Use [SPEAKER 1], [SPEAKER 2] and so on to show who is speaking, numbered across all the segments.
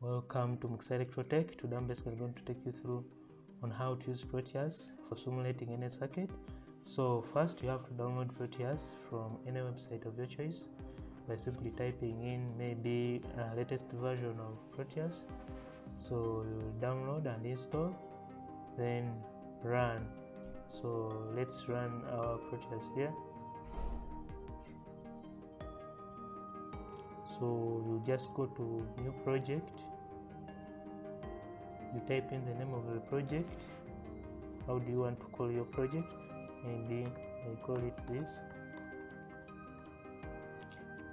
[SPEAKER 1] Welcome to ELECTRO-TECH. Today I'm basically going to take you through on how to use Proteus for simulating any circuit. So first you have to download Proteus from any website of your choice by simply typing in maybe a latest version of Proteus. So you download and install, then run. So let's run our Proteus here. So you just go to new project, you type in the name of the project. How do you want to call your project? Maybe I call it this.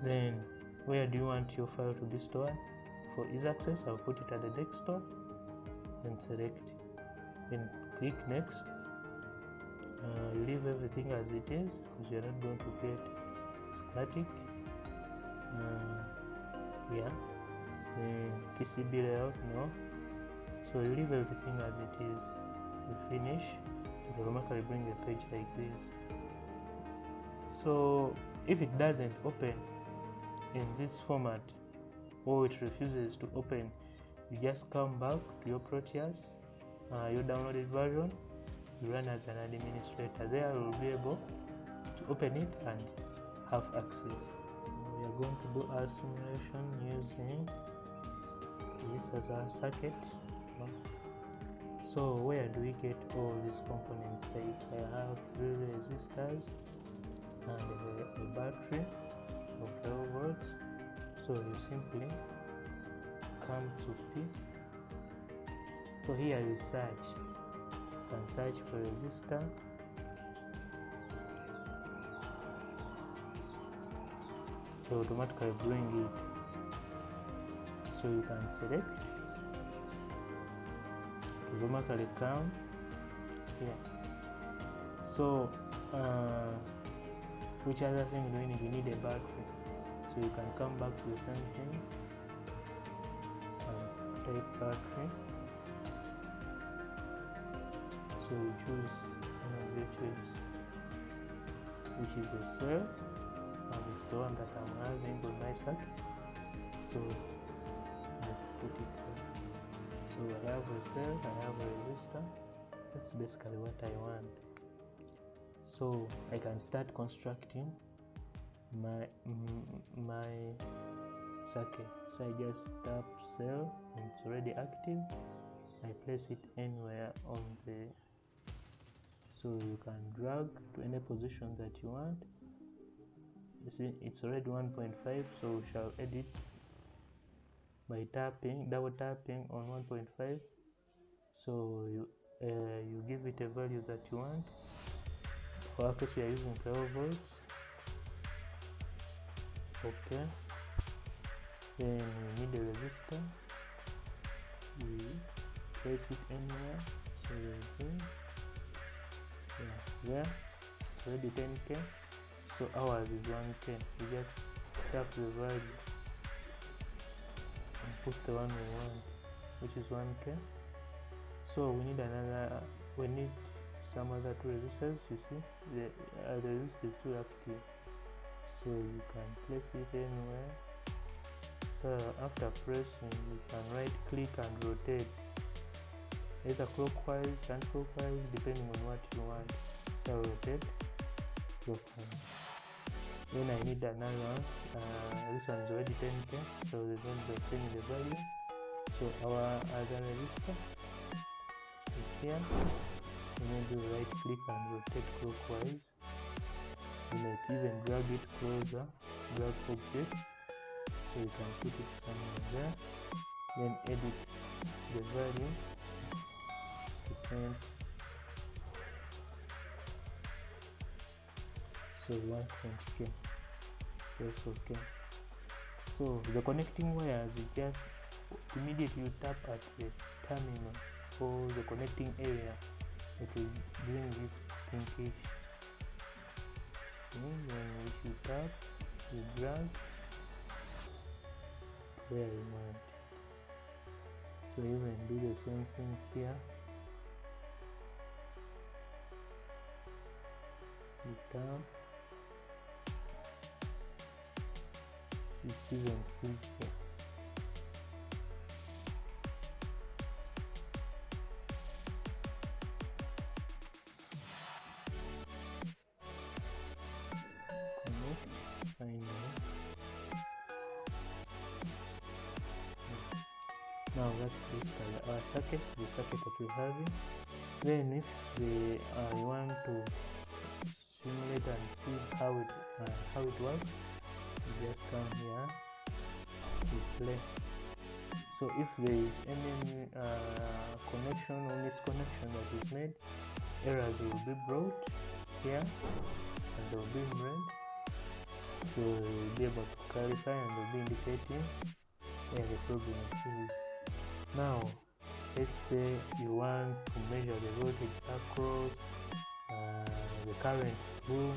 [SPEAKER 1] Then where do you want your file to be stored? For easy access, I'll put it at the desktop, then select, then click next. You leave everything as it is because you're not going to create static. PCB layout, no. So you leave everything as it is. You finish, it will automatically bring a page like this. So if it doesn't open in this format, or it refuses to open, you just come back to your Proteus, your downloaded version, you run as an administrator. There you will be able to open it and have access. We are going to do our simulation using this as a circuit. So where do we get all these components? Like I have 3 resistors and a battery of 12 volts. So you simply come to P. So here you search. You can search for resistor. So automatically bring it. So you can select. It automatically come here. So which other thing do we need? We need a battery. So you can come back to the same thing and type battery. So you choose one of your choice, which is a cell, and it's the one that I'm having on my circuit. So I put it there. So I have a cell, I have a resistor. That's basically what I want. So I can start constructing my circuit. So I just tap cell and it's already active. I place it anywhere on the, so you can drag to any position that you want. You see it's already 1.5, so we shall edit by tapping, double tapping on 1.5. So you give it a value that you want. For our case we are using 12 volts. Okay, then we need a resistor. We place it anywhere. So there, it's already 10k. So ours is 1k. We just tap the value and put the one we want, which is 1k. So we need another. We need some other 2 resistors. You see, the resistor is still active. So you can place it anywhere. So after pressing, you can right click and rotate, either clockwise and clockwise depending on what you want. So rotate clockwise. Then I need another one. This one is already 10k, so there's no point changing the value. So our other resistor is here. And then do right click and rotate clockwise. You might even drag it closer, drag object, so you can put it somewhere there. Then edit the value to 10. So 1.k. Press OK. So the connecting wires, you just immediately you tap at the terminal or the connecting area. It will bring this pinkish. And then if you tap, you drag where you want. So you can do the same thing here. You tap. It's even easier. Now that's basically our circuit, the circuit that we're having. Then if you want to simulate and see how it works, you just come here to play. So if there is any connection or misconnection that is made, errors will be brought here and they will be in red. So you'll be able to clarify and they'll be indicating where the problem is. Now let's say you want to measure the voltage across the current through.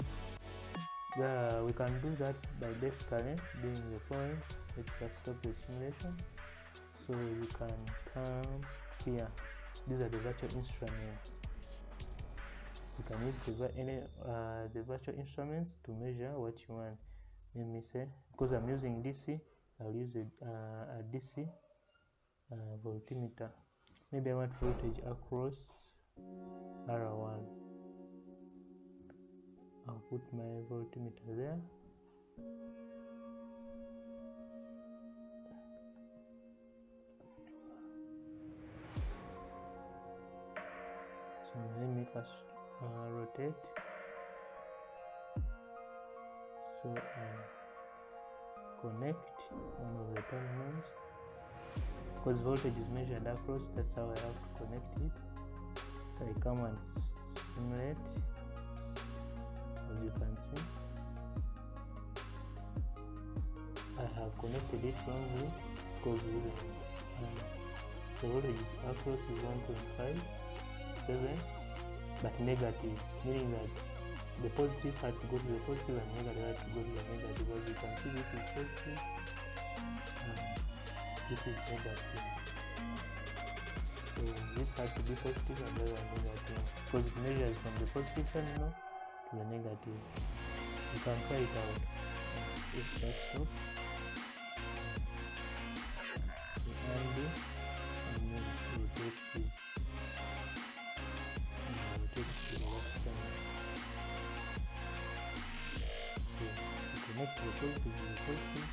[SPEAKER 1] We can do that by basically doing the following. Let's just stop the simulation. So you can come here. These are the virtual instruments. You can use the virtual instruments to measure what you want. Let me say, because I'm using DC, I'll use a DC voltmeter. Maybe I want voltage across R1. I'll put my voltmeter there. So let me first rotate. So connect one of the terminals. Because voltage is measured across, that's how I have to connect it. So I come and simulate, as you can see. I have connected it wrongly because the voltage across is 1.57, but negative, meaning that the positive had to go to the positive and negative had to go to the negative. As you can see, this is positive. This is negative. So this had to be positive and the other negative, because it measures from the positive terminal to the negative. You can try it out. Let's just stop. Undo and then rotate this. Rotate to the left terminal. So connect the positive to the positive.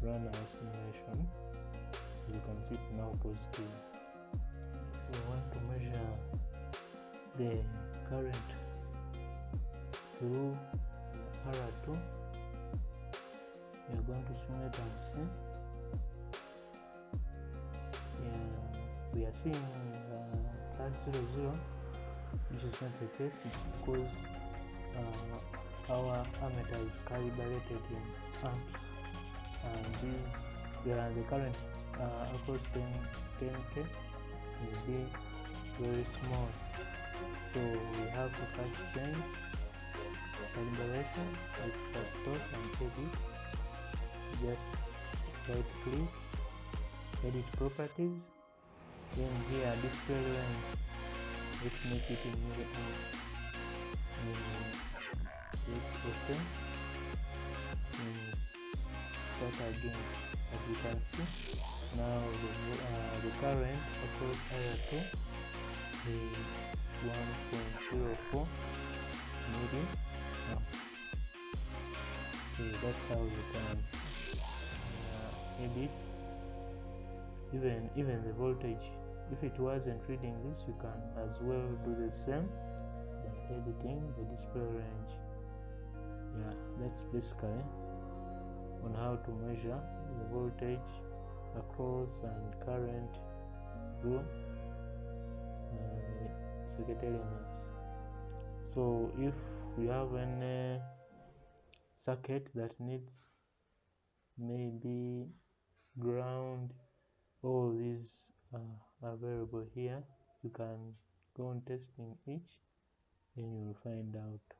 [SPEAKER 1] Run our simulation. You can see it's now positive. If we want to measure the current through R2, we are going to simulate and see. We are seeing +00, which is not the case. It's because our ammeter is calibrated in amps. And the current across 10K will be very small, so we have to first change calibration. Let's first stop and edit. Just right click, edit properties, then here display range, let's make it in milliamps. Okay. Again, as you can see, now the current across R2 is 1.04 milliamps. So that's how you can edit even the voltage. If it wasn't reading this, you can as well do the same by editing the display range. Yeah, that's basically on how to measure the voltage across and current through circuit elements. So if we have any circuit that needs maybe ground, all these are available here. You can go on testing each, then you will find out.